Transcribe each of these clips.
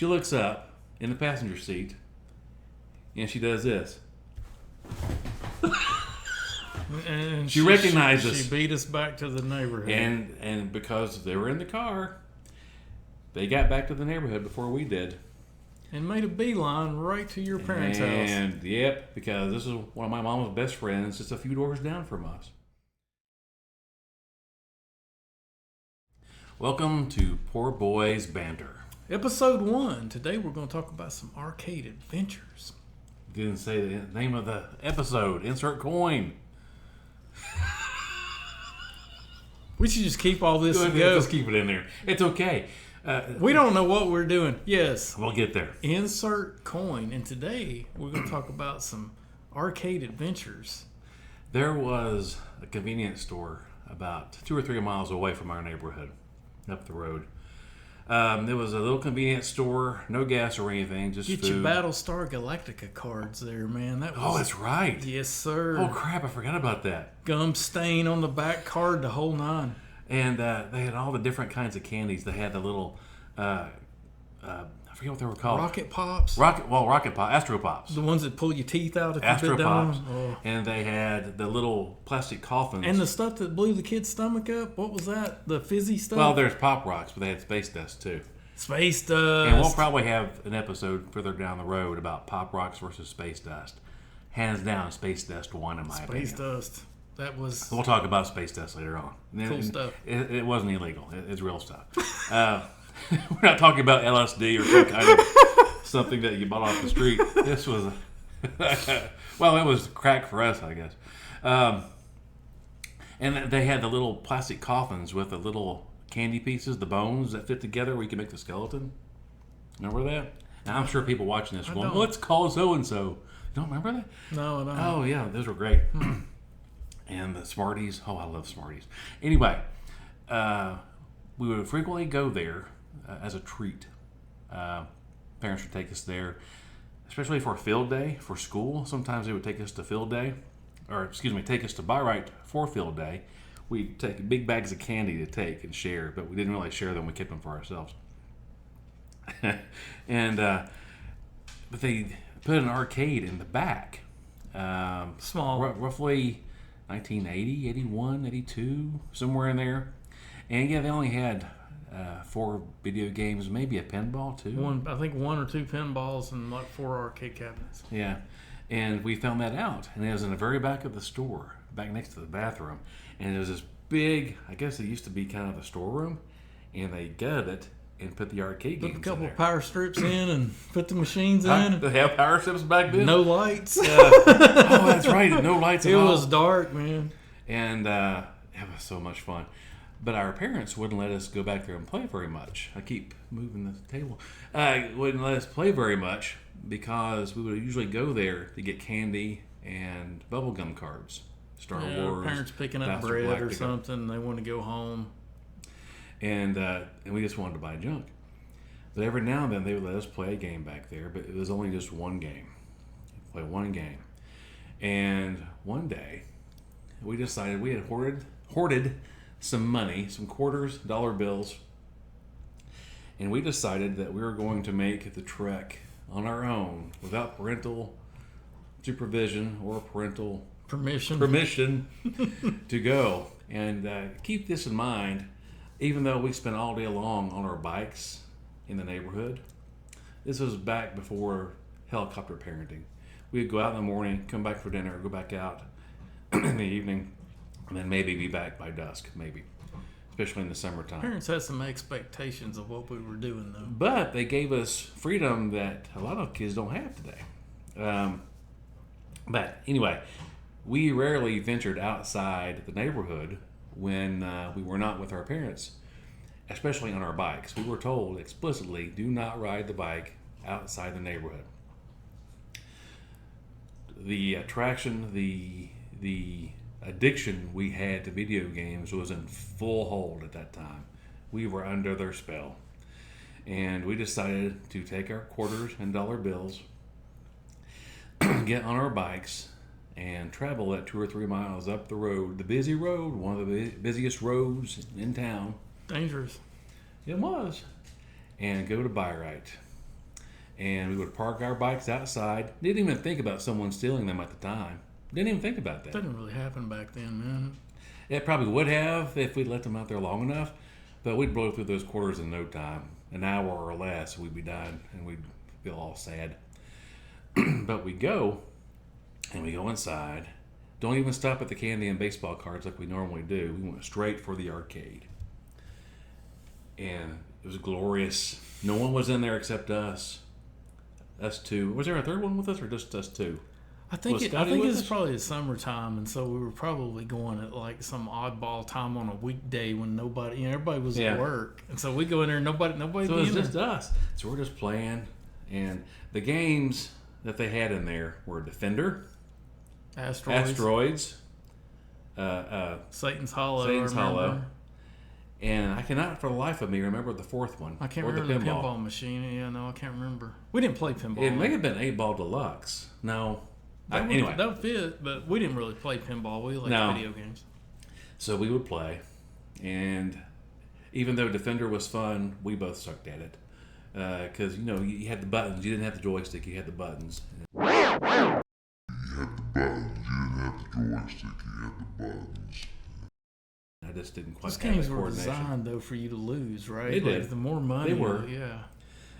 She looks up in the passenger seat, and she does this. And She recognized us. She beat us back to the neighborhood. And because they were in the car, they got back to the neighborhood before we did. And made a beeline right to your parents' house. And, yep, because this is one of my mom's best friends, just a few doors down from us. Welcome to Poor Boys Banter. Episode 1. Today we're going to talk about some arcade adventures. Didn't say the name of the episode. Insert coin. We should just keep all this and go. Let's keep it in there. It's okay. We don't know what we're doing. Yes. We'll get there. Insert coin. And today we're going to talk about some arcade adventures. There was a convenience store about 2 or 3 miles away from our neighborhood, up the road. There was a little convenience store, no gas or anything, just Get food. your Battlestar Galactica cards there, man. That was, that's right. Yes, sir. Oh, crap, I forgot about that. Gum stain on the back card, the whole nine. And they had all the different kinds of candies. They had the little, I forget what they were called. Rocket Pops. Rocket Pop, Astro Pops. The ones that pull your teeth out if Astro you bit down. Pops. Oh. And they had the little plastic coffins. And the stuff that blew the kid's stomach up, what was that? The fizzy stuff? Well, there's Pop Rocks, but they had Space Dust too. Space Dust. And we'll probably have an episode further down the road about Pop Rocks versus Space Dust. Hands down, Space Dust won in my opinion. Space Dust. That was... We'll talk about Space Dust later on. Cool stuff. It wasn't illegal. It's real stuff. We're not talking about LSD or some kind of something that you bought off the street. This was... well, it was crack for us, I guess. And they had the little plastic coffins with the little candy pieces, the bones that fit together where you can make the skeleton. Remember that? And I'm sure people watching this going, let's call so-and-so. You don't remember that? No, no. Oh, yeah. Those were great. And the Smarties. Oh, I love Smarties. Anyway, we would frequently go there as a treat. Parents would take us there, especially for field day, for school. Sometimes they would take us to field day, take us to Bayreuth for field day. We'd take big bags of candy to take and share, but we didn't really share them. We kept them for ourselves. And but they put an arcade in the back. Small. Roughly 1980, 81, 82, somewhere in there. And yeah, they only had 4 video games, maybe a pinball too. I think 1 or 2 pinballs and like 4 arcade cabinets. Yeah. And we found that out. And it was in the very back of the store, back next to the bathroom. And it was this big, I guess it used to be kind of a storeroom. And they gutted it and put the arcade games in there. Put a couple power strips in and put the machines in. They have power strips back then? No lights. Oh, that's right. No lights at all. It was dark, man. And it was so much fun. But our parents wouldn't let us go back there and play very much. I keep moving the table. Wouldn't let us play very much because we would usually go there to get candy and bubblegum cards. Star Wars. Parents picking up bread or something. They want to go home. And we just wanted to buy junk. But every now and then they would let us play a game back there, but it was only just one game. Play one game. And one day, we decided we had hoarded some money, some quarters, dollar bills, and we decided that we were going to make the trek on our own without parental supervision or parental permission to go. And keep this in mind, even though we spent all day long on our bikes in the neighborhood, this was back before helicopter parenting. We'd go out in the morning, come back for dinner, go back out in the evening, and then maybe be back by dusk, maybe, especially in the summertime. Parents had some expectations of what we were doing, though. But they gave us freedom that a lot of kids don't have today. But anyway, we rarely ventured outside the neighborhood when we were not with our parents, especially on our bikes. We were told explicitly, do not ride the bike outside the neighborhood. The attraction, the addiction we had to video games was in full hold at that time. We were under their spell. And we decided to take our quarters and dollar bills, get on our bikes, and travel that 2 or 3 miles up the road, the busy road, one of the busiest roads in town. Dangerous. It was. And go to Bayreuth. and we would park our bikes outside. Didn't even think about someone stealing them at the time. Didn't even think about that. Didn't really happen back then, man. It probably would have if we'd let them out there long enough, but we'd blow through those quarters in no time. An hour or less, we'd be done, and we'd feel all sad. But we go, and we go inside. Don't even stop at the candy and baseball cards like we normally do. We went straight for the arcade. And it was glorious. No one was in there except us. Us two. Was there a third one with us, or just us two? I think it was probably the summertime, and so we were probably going at like some oddball time on a weekday when nobody, everybody was at work, and so we go in there, nobody. So it was just us. So we're just playing, and the games that they had in there were Defender, Asteroids, Satan's Hollow, and I cannot for the life of me remember the fourth one. I can't remember the pinball machine. Yeah, no, I can't remember. We didn't play pinball. It may have been 8-Ball Deluxe. No. Anyway, that fit, but we didn't really play pinball. We liked video games. So we would play, and even though Defender was fun, we both sucked at it because you had the buttons. You didn't have the joystick. You had the buttons. I just didn't quite. Those games were designed though for you to lose, right? They did. The more money, they were. Yeah.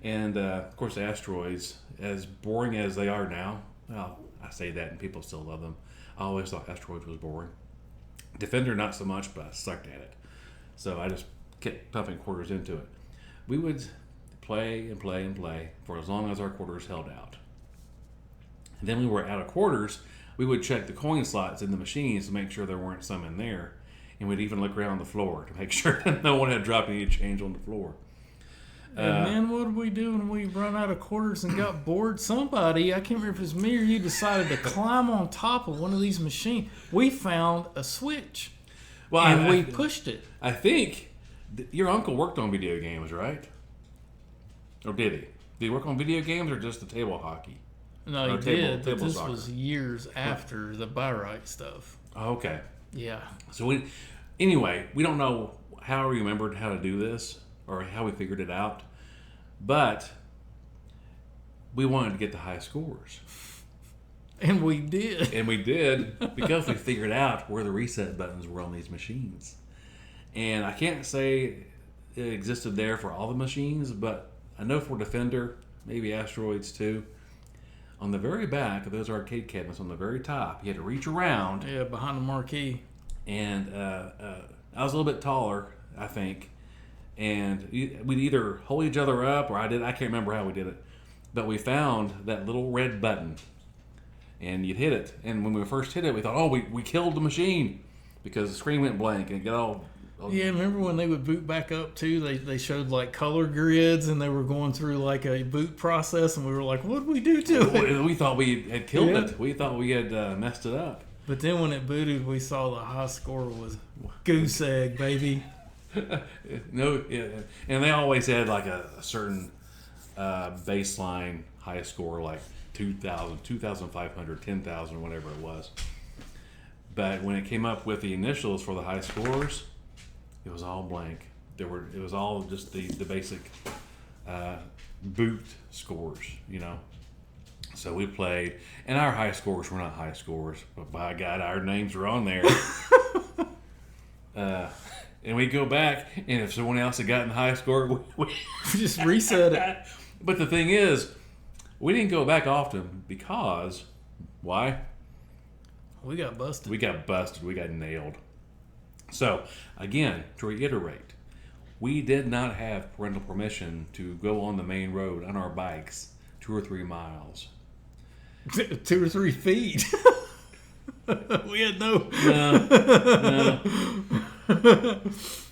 And of course, Asteroids, as boring as they are now. Well, I say that, and people still love them. I always thought Asteroids was boring. Defender, not so much, but I sucked at it. So I just kept pumping quarters into it. We would play and play and play for as long as our quarters held out. And then we were out of quarters. We would check the coin slots in the machines to make sure there weren't some in there. And we'd even look around the floor to make sure that no one had dropped any change on the floor. And then what did we do when we run out of quarters and got bored? Somebody, I can't remember if it was me or you, decided to climb on top of one of these machines. We found a switch, and we pushed it. I think your uncle worked on video games, right? Or did he? Did he work on video games or just the table hockey? No, he did, but this was years after the Bayreuth stuff. Oh, okay. Yeah. So anyway, we don't know how we remembered how to do this or how we figured it out, but we wanted to get the high scores. And we did. And we did because we figured out where the reset buttons were on these machines. And I can't say it existed there for all the machines, but I know for Defender, maybe Asteroids too. On the very back of those arcade cabinets, on the very top, you had to reach around. Yeah, behind the marquee. And I was a little bit taller, I think. And we'd either hold each other up, or I can't remember how we did it. But we found that little red button. And you'd hit it. And when we first hit it, we thought, oh, we killed the machine. Because the screen went blank and it got all... Yeah, remember when they would boot back up too? They showed like color grids and they were going through like a boot process, and we were like, what did we do to it? We thought we had killed it. We thought we had messed it up. But then when it booted, we saw the high score was goose egg, baby. No, yeah. And they always had like a certain baseline high score, like 2,000, 2,500, 10,000, whatever it was. But when it came up with the initials for the high scores, it was all blank. It was all just the basic boot scores, So we played, and our high scores were not high scores, but by God, our names were on there. And we go back, and if someone else had gotten the high score, we just reset it. But the thing is, we didn't go back often because, why? We got busted. We got nailed. So, again, to reiterate, we did not have parental permission to go on the main road on our bikes 2 or 3 miles. 2 or 3 feet. We had no.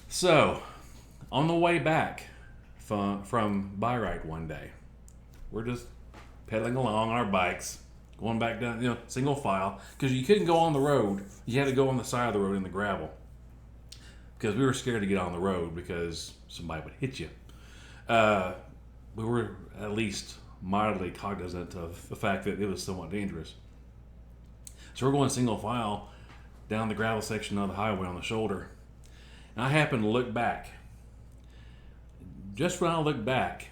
So, on the way back from Bayreuth one day, we're just pedaling along on our bikes, going back down, single file, because you couldn't go on the road. You had to go on the side of the road in the gravel. Because we were scared to get on the road because somebody would hit you. We were at least mildly cognizant of the fact that it was somewhat dangerous. So we're going single file down the gravel section of the highway on the shoulder. And I happened to look back. Just when I looked back,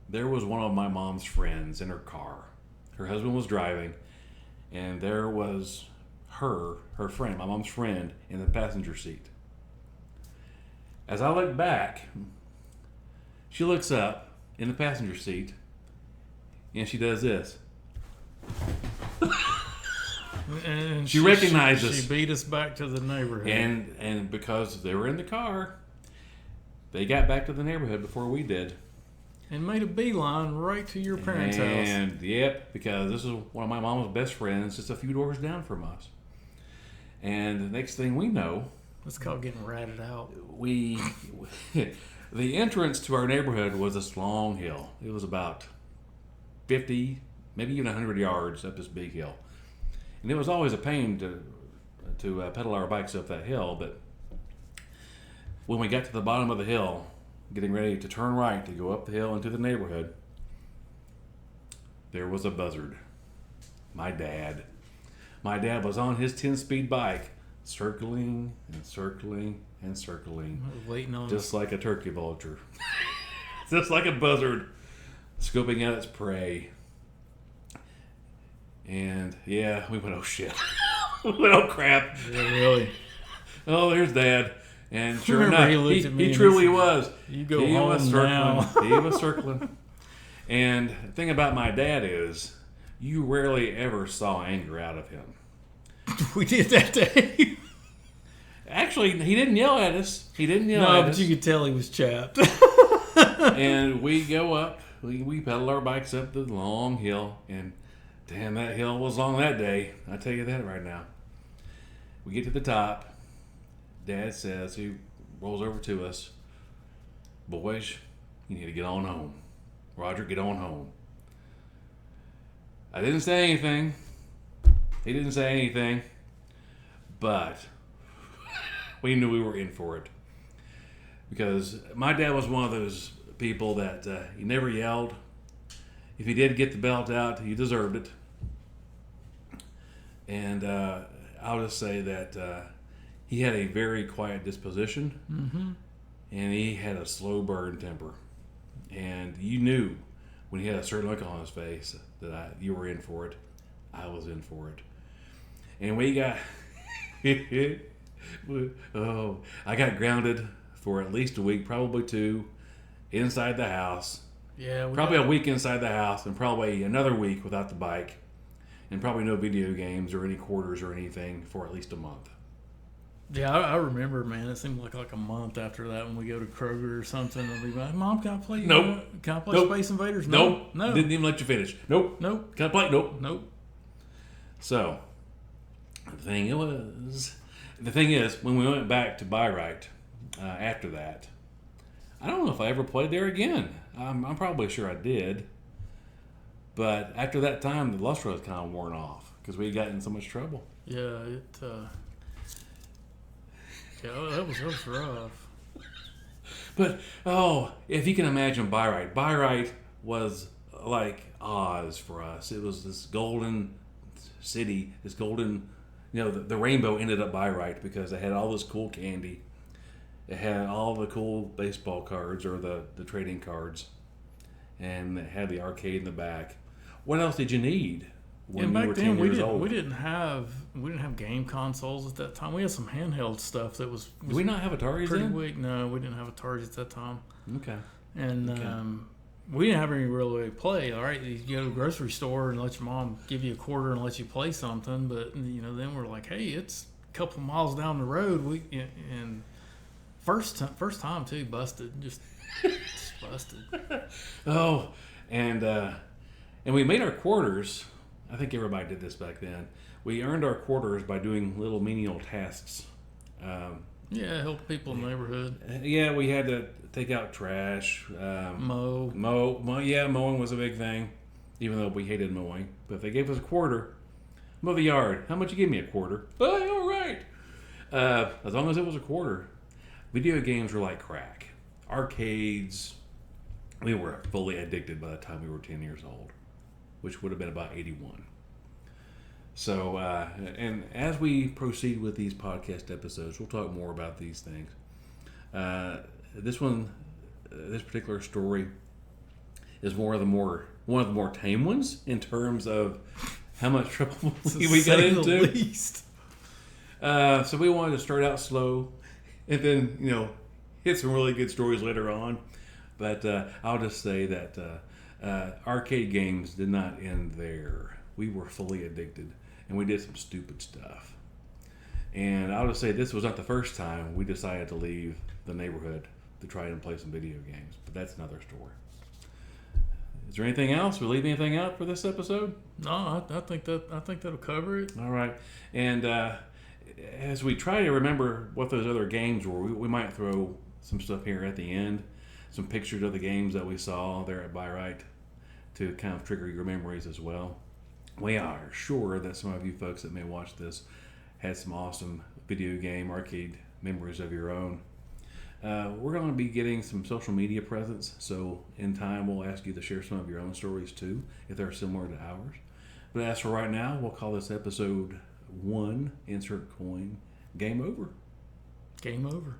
there was one of my mom's friends in her car. Her husband was driving, and there was her friend, my mom's friend, in the passenger seat. As I look back, she looks up in the passenger seat, and she does this. And she recognized us. She beat us back to the neighborhood. And because they were in the car, they got back to the neighborhood before we did. And made a beeline right to your parents' house. And yep, because this is one of my mom's best friends, just a few doors down from us. And the next thing we know, it's called getting ratted out. The entrance to our neighborhood was this long hill. It was about 50, maybe even 100 yards up this big hill. And it was always a pain to pedal our bikes up that hill. But when we got to the bottom of the hill, getting ready to turn right to go up the hill into the neighborhood, there was a buzzard. My dad. My dad was on his 10-speed bike, circling and circling and circling. Waiting on just like a turkey vulture. Just like a buzzard, scoping out its prey. And yeah, we went, oh shit. We went, oh crap. Yeah, really? Oh, there's Dad. And sure enough, he truly was. You go home now. He was circling. And the thing about my dad is, you rarely ever saw anger out of him. We did that day. Actually, he didn't yell at us. He didn't yell at us. No, but you could tell he was chapped. And we go up. We pedal our bikes up the long hill. And damn, that hill was long that day. I tell you that right now. We get to the top. Dad says, he rolls over to us, boys, you need to get on home. Roger, get on home. I didn't say anything. He didn't say anything. But we knew we were in for it. Because my dad was one of those people that he never yelled. If he did get the belt out, he deserved it. And I'll just say that he had a very quiet disposition, and he had a slow burn temper. And you knew when he had a certain look on his face that you were in for it. I was in for it. And we got... I got grounded for at least a week, probably 2, inside the house. Yeah, probably a week inside the house, and probably another week without the bike, and probably no video games or any quarters or anything for at least a month. Yeah, I remember, man. It seemed like a month after that when we go to Kroger or something, and we like, Mom, can I play? Nope. Can I play Nope. Space Invaders? Nope. No. Didn't even let you finish. Nope. Nope. Can I play? Nope. Nope. So, the thing is, when we went back to Bayreuth after that, I don't know if I ever played there again. I'm probably sure I did. But after that time, the luster was kind of worn off because we had gotten in so much trouble. Yeah, that was rough. But, if you can imagine Bayreuth was like Oz for us. It was this golden city, this golden, the rainbow ended up Bayreuth because they had all this cool candy. It had all the cool baseball cards or the trading cards. And it had the arcade in the back. What else did you need when you were 10 years old? We didn't have game consoles at that time. We had some handheld stuff that was Did we not have Ataris pretty then? weak. No, we didn't have Ataris at that time. Okay. And we didn't have any real way to play. All right, you go to the grocery store and let your mom give you a quarter and let you play something. But then we're like, hey, it's a couple miles down the road. And first time too, busted, just busted. And we made our quarters. I think everybody did this back then. We earned our quarters by doing little menial tasks. Help people in the neighborhood. Yeah, we had to take out trash. Mow. Yeah, mowing was a big thing, even though we hated mowing. But if they gave us a quarter, mow the yard. How much you give me? A quarter? Oh, all right. As long as it was a quarter. Video games were like crack. Arcades. We were fully addicted by the time we were 10 years old, which would have been about 81. So, and as we proceed with these podcast episodes, we'll talk more about these things. This particular story is one of the more tame ones in terms of how much trouble we got say the into. least. So we wanted to start out slow, and then hit some really good stories later on. But I'll just say that arcade games did not end there. We were fully addicted, and we did some stupid stuff. And I'll just say this was not the first time we decided to leave the neighborhood to try and play some video games. But that's another story. Is there anything else? We leave anything out for this episode? No, I think that'll cover it. All right. And as we try to remember what those other games were, we might throw some stuff here at the end, some pictures of the games that we saw there at Buy Right to kind of trigger your memories as well. We are sure that some of you folks that may watch this had some awesome video game arcade memories of your own. We're going to be getting some social media presence, so in time we'll ask you to share some of your own stories too, if they're similar to ours. But as for right now, we'll call this episode 1, insert coin, game over. Game over.